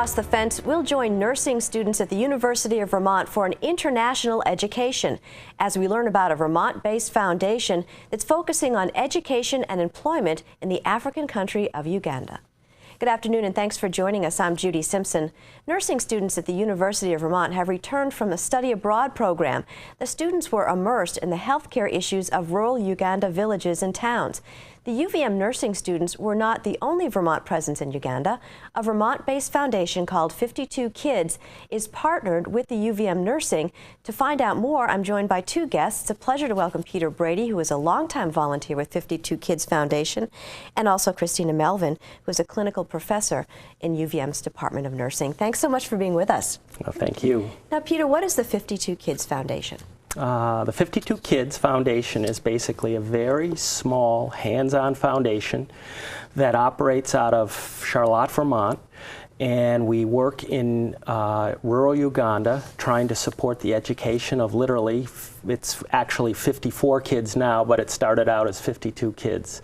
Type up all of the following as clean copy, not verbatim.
across the fence, we'll join nursing students at the University of Vermont for an international education as we learn about a Vermont-based foundation that's focusing on education and employment in the African country of Uganda. Good afternoon and thanks for joining us. I'm Judy Simpson. Nursing students at the University of Vermont have returned from a study abroad program. The students were immersed in the healthcare issues of rural Uganda villages and towns. The UVM nursing students were not the only Vermont presence in Uganda. A Vermont-based foundation called 52 Kids is partnered with the UVM Nursing. To find out more, I'm joined by two guests. It's a pleasure to welcome Peter Brady, who is a longtime volunteer with 52 Kids Foundation, and also Christina Melvin, who is a clinical professor in UVM's Department of Nursing. Thanks so much for being with us. Well, thank you. Now, Peter, what is the 52 Kids Foundation? The 52 Kids Foundation is basically a very small, hands-on foundation that operates out of Charlotte, Vermont, and we work in rural Uganda trying to support the education of literally, it's actually 54 kids now, but it started out as 52 kids.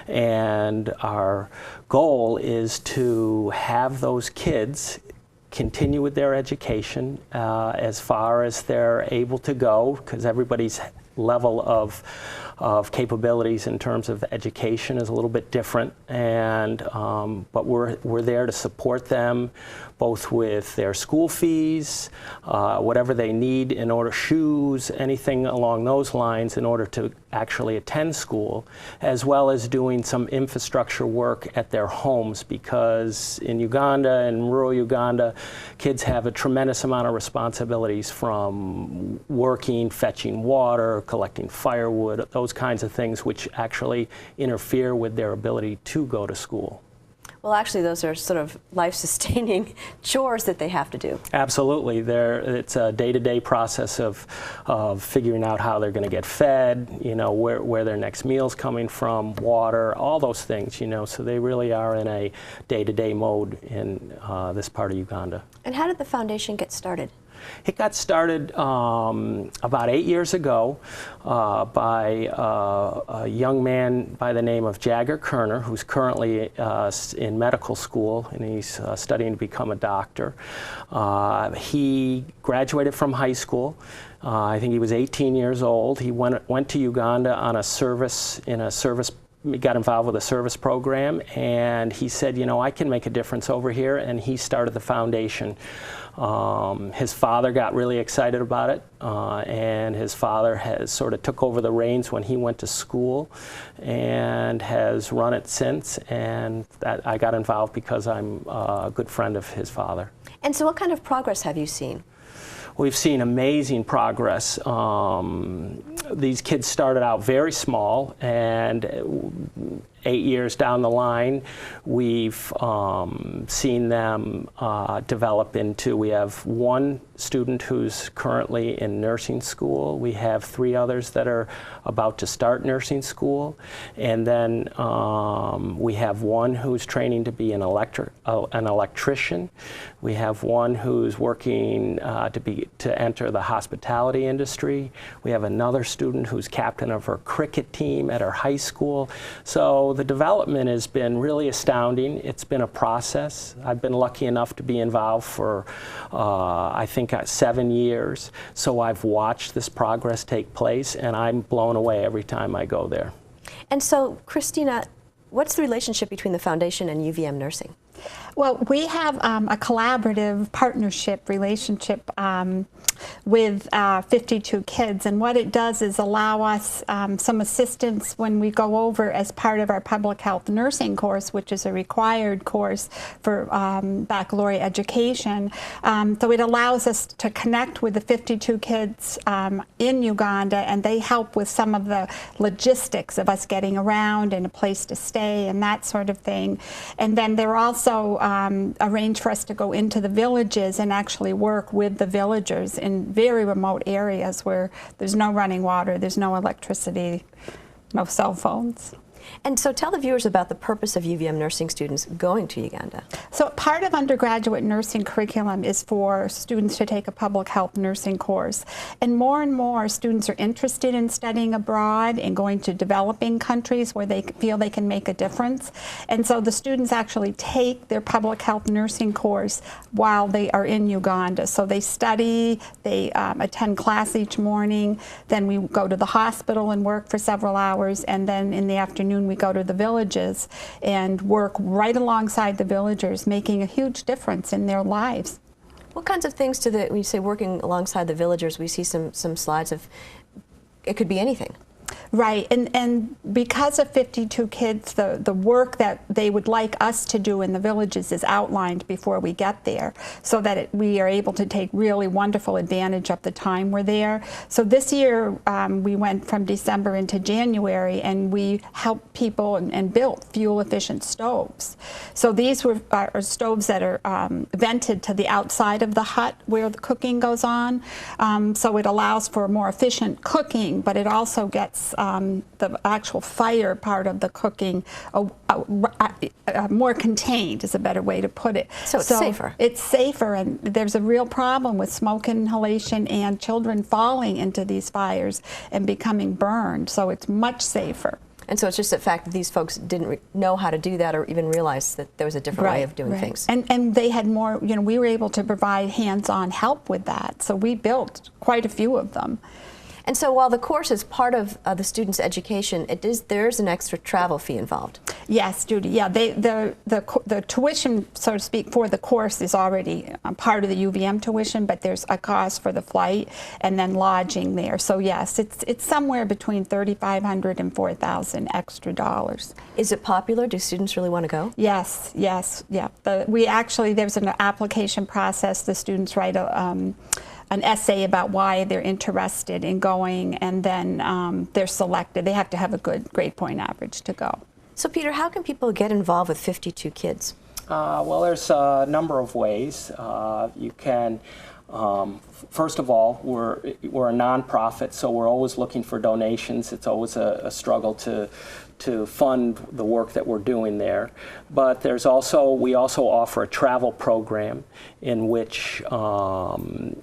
And our goal is to have those kids continue with their education as far as they're able to go, because everybody's level of capabilities in terms of education is a little bit different, and but we're there to support them both with their school fees, whatever they need in order, shoes, anything along those lines in order to actually attend school, as well as doing some infrastructure work at their homes, because in Uganda and rural Uganda, kids have a tremendous amount of responsibilities, from working, fetching water, collecting firewood, those kinds of things which actually interfere with their ability to go to school. Well, actually, those are sort of life-sustaining chores that they have to do. Absolutely. It's a day-to-day process of figuring out how they're going to get fed, you know, where their next meal's coming from, water, all those things, you know. So they really are in a day-to-day mode in this part of Uganda. And how did the foundation get started? It got started about 8 years ago by a young man by the name of Jagger Kerner, who's currently in medical school, and he's studying to become a doctor. He graduated from high school. I think he was 18 years old. He went to Uganda on a service, he got involved with a service program, and he said, you know, I can make a difference over here, and he started the foundation. His father got really excited about it, and his father has sort of took over the reins when he went to school and has run it since, and I got involved because I'm a good friend of his father. And so what kind of progress have you seen? We've seen amazing progress. These kids started out very small, and 8 years down the line, we've seen them develop into, we have one student who's currently in nursing school. We have 3 others that are about to start nursing school. And then we have one who's training to be an electrician. We have one who's working to enter the hospitality industry. We have another student who's captain of her cricket team at her high school. So the development has been really astounding. It's been a process. I've been lucky enough to be involved for, I think, 7 years. So I've watched this progress take place, and I'm blown away every time I go there. And so, Christina, what's the relationship between the foundation and UVM Nursing? Well, we have a collaborative partnership relationship with 52 Kids, and what it does is allow us some assistance when we go over as part of our public health nursing course, which is a required course for baccalaureate education. So it allows us to connect with the 52 Kids in Uganda, and they help with some of the logistics of us getting around and a place to stay and that sort of thing. And then they're also arrange for us to go into the villages and actually work with the villagers in very remote areas where there's no running water, there's no electricity, no cell phones. And so tell the viewers about the purpose of UVM nursing students going to Uganda. So part of undergraduate nursing curriculum is for students to take a public health nursing course. And more students are interested in studying abroad and going to developing countries where they feel they can make a difference. And so the students actually take their public health nursing course while they are in Uganda. So they study, they attend class each morning, then we go to the hospital and work for several hours, and then in the afternoon we go to the villages and work right alongside the villagers, making a huge difference in their lives. What kinds of things when you say working alongside the villagers, we see some slides of, it could be anything. Right, and because of 52 kids, the work that they would like us to do in the villages is outlined before we get there, so that we are able to take really wonderful advantage of the time we're there. So this year we went from December into January, and we helped people and built fuel-efficient stoves. So these are stoves that are vented to the outside of the hut where the cooking goes on. So it allows for more efficient cooking, but it also gets the actual fire part of the cooking more contained is a better way to put it. So it's safer. It's safer, and there's a real problem with smoke inhalation and children falling into these fires and becoming burned, so it's much safer. And so it's just the fact that these folks didn't know how to do that or even realize that there was a different way of doing things. And they had more, we were able to provide hands-on help with that, so we built quite a few of them. And so while the course is part of the student's education, there's an extra travel fee involved. Yes, Judy. Yeah, the tuition, so to speak, for the course is already part of the UVM tuition, but there's a cost for the flight and then lodging there. So yes, it's somewhere between $3,500 and $4,000 extra dollars. Is it popular? Do students really want to go? Yes, yeah. There's an application process. The students write an essay about why they're interested in going, and then they're selected. They have to have a good grade point average to go. So Peter, how can people get involved with 52 kids? Well, there's a number of ways. You can, first of all, we're a nonprofit, so we're always looking for donations. It's always a struggle to fund the work that we're doing there. But we also offer a travel program in which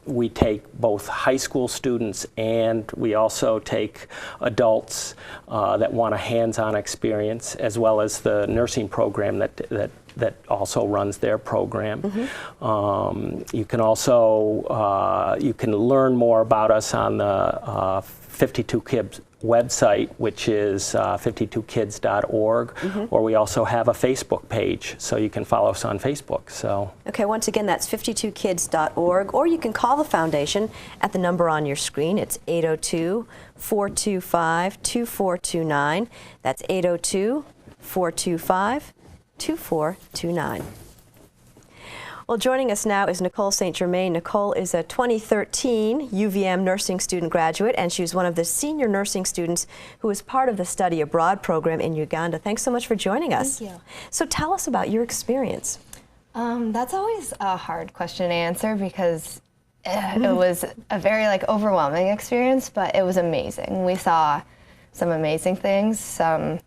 we take both high school students, and we also take adults that want a hands-on experience, as well as the nursing program that also runs their program. Mm-hmm. You can also you can learn more about us on the 52 Kids website, which is 52kids.org, mm-hmm. or we also have a Facebook page, so you can follow us on Facebook. So okay, once again, that's 52kids.org, or you can call the foundation at the number on your screen. It's 802-425-2429. That's 802-425-2429. Well, joining us now is Nicole St. Germain. Nicole is a 2013 UVM nursing student graduate, and she was one of the senior nursing students who was part of the study abroad program in Uganda. Thanks so much for joining us. Thank you. So tell us about your experience. That's always a hard question to answer because it was a very overwhelming experience, but it was amazing. We saw some amazing things, some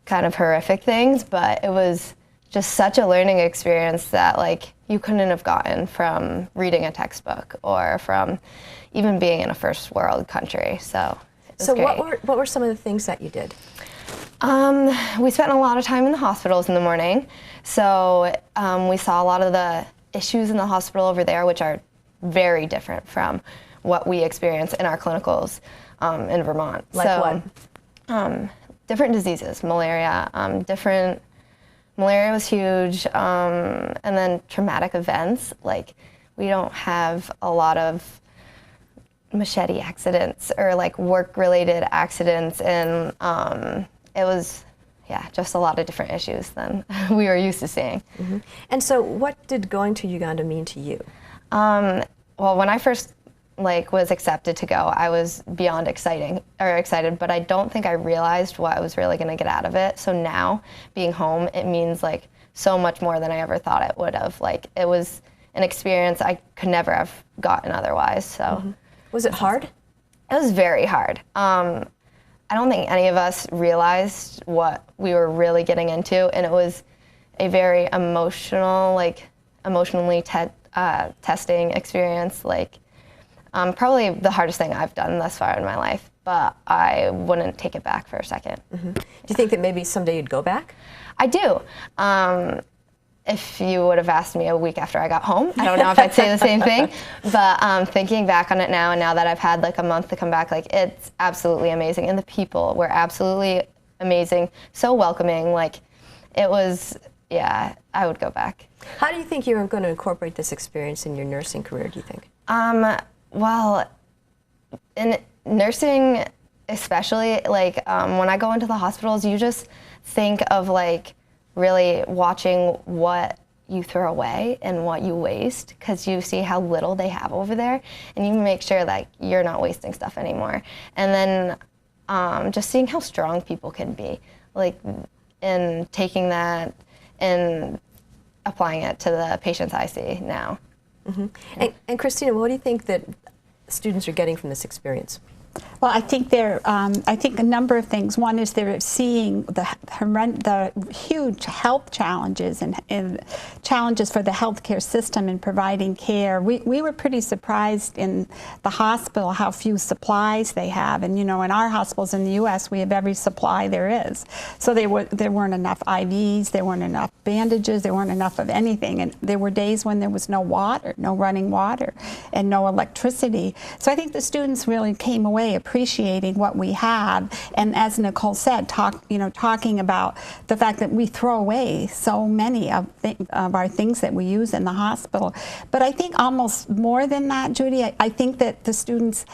kind of horrific things, but it was just such a learning experience that you couldn't have gotten from reading a textbook or from even being in a first world country. So what were some of the things that you did? We spent a lot of time in the hospitals in the morning. So we saw a lot of the issues in the hospital over there, which are very different from what we experience in our clinicals in Vermont. Like what? Different diseases, malaria, Malaria was huge, and then traumatic events. We don't have a lot of machete accidents or work-related accidents, and it was, just a lot of different issues than we were used to seeing. Mm-hmm. And so what did going to Uganda mean to you? Well, when I first was accepted to go, I was beyond excited, but I don't think I realized what I was really going to get out of it. So now, being home, it means so much more than I ever thought it would have. It was an experience I could never have gotten otherwise. So, mm-hmm. Was it hard? It was very hard. I I don't think any of us realized what we were really getting into, and it was a very emotional, like emotionally testing experience. Like probably the hardest thing I've done thus far in my life, but I wouldn't take it back for a second. Mm-hmm. Do you think that maybe someday you'd go back? I do. If you would have asked me a week after I got home, I don't know if I'd say the same thing, but thinking back on it now, and now that I've had like a month to come back, like it's absolutely amazing. And the people were absolutely amazing, so welcoming. Like it was, yeah, I would go back. How do you think you're going to incorporate this experience in your nursing career, do you think? Well, in nursing especially, like when I go into the hospitals, you just think of like really watching what you throw away and what you waste, because you see how little they have over there, and you make sure that you're not wasting stuff anymore. And then just seeing how strong people can be, like in taking that and applying it to the patients I see now. Mm-hmm. And Christina, what do you think that students are getting from this experience? Well, I think I think a number of things. One is they're seeing the huge health challenges and challenges for the healthcare system in providing care. We were pretty surprised in the hospital how few supplies they have. And you know, in our hospitals in the U.S., we have every supply there is. So there weren't enough IVs, there weren't enough bandages, there weren't enough of anything. And there were days when there was no water, no running water, and no electricity. So I think the students really came away appreciating what we have, and as Nicole said, talking about the fact that we throw away so many of our things that we use in the hospital. But I think almost more than that, Judy, I think that the students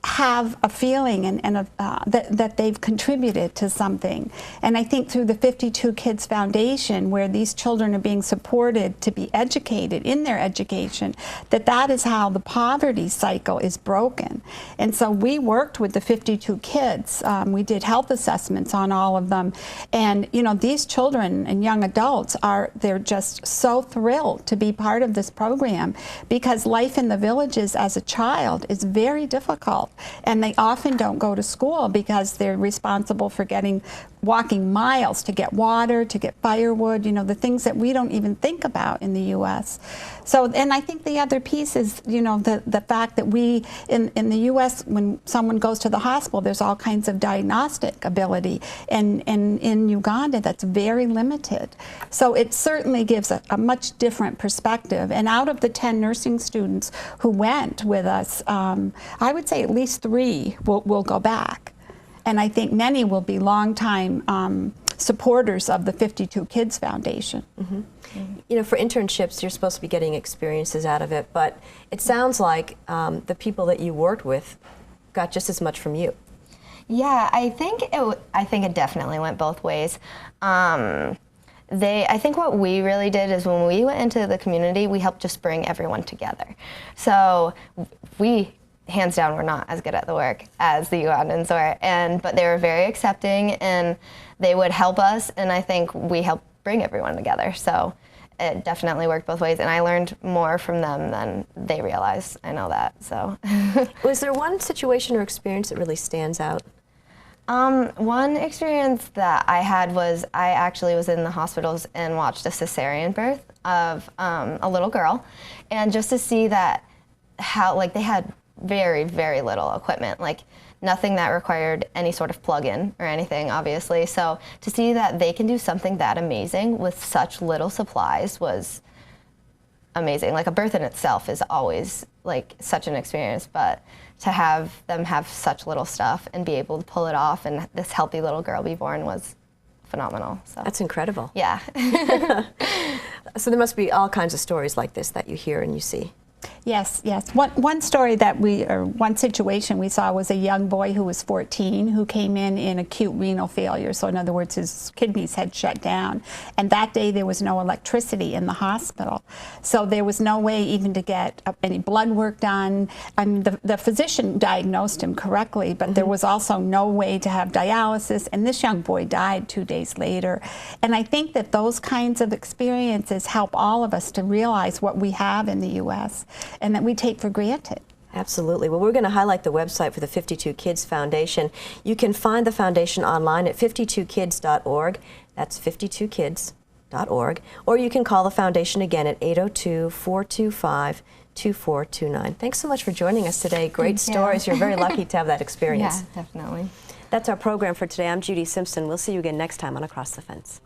have a feeling that they've contributed to something. And I think through the 52 Kids Foundation, where these children are being supported to be educated in their education, that is how the poverty cycle is broken. And so we worked with the 52 kids. We did health assessments on all of them. And you know, these children and young adults they're just so thrilled to be part of this program, because life in the villages as a child is very difficult. And they often don't go to school because they're responsible for walking miles to get water, to get firewood, you know, the things that we don't even think about in the U.S. So, and I think the other piece is, you know, the fact that we, in the U.S., when someone goes to the hospital, there's all kinds of diagnostic ability. And in Uganda, that's very limited. So it certainly gives a much different perspective. And out of the 10 nursing students who went with us, I would say at least 3 will go back. And I think many will be longtime supporters of the 52 Kids Foundation. Mm-hmm. You know, for internships, you're supposed to be getting experiences out of it, but it sounds like the people that you worked with got just as much from you. Yeah, I think it definitely went both ways. I think what we really did is when we went into the community, we helped just bring everyone together. So we, hands down, were not as good at the work as the Ugandans were, but they were very accepting, and they would help us, and I think we helped bring everyone together. So it definitely worked both ways, and I learned more from them than they realized. I know that. So was there one situation or experience that really stands out? One experience that I had was I actually was in the hospitals and watched a cesarean birth of a little girl, and just to see that how, like, they had very, very little equipment, like nothing that required any sort of plug-in or anything, obviously. So to see that they can do something that amazing with such little supplies was amazing. Like, a birth in itself is always like such an experience, but to have them have such little stuff and be able to pull it off and this healthy little girl be born was phenomenal. So that's incredible. Yeah. So there must be all kinds of stories like this that you hear and you see. Yes, yes. One story one situation we saw was a young boy who was 14 who came in acute renal failure. So in other words, his kidneys had shut down. And that day there was no electricity in the hospital. So there was no way even to get any blood work done. I mean, the physician diagnosed him correctly, but there was also no way to have dialysis. And this young boy died 2 days later. And I think that those kinds of experiences help all of us to realize what we have in the U.S. and that we take for granted. Absolutely. Well, we're going to highlight the website for the 52 Kids Foundation. You can find the foundation online at 52kids.org. That's 52kids.org. Or you can call the foundation again at 802-425-2429. Thanks so much for joining us today. Great stories. You're very lucky to have that experience. Yeah, definitely. That's our program for today. I'm Judy Simpson. We'll see you again next time on Across the Fence.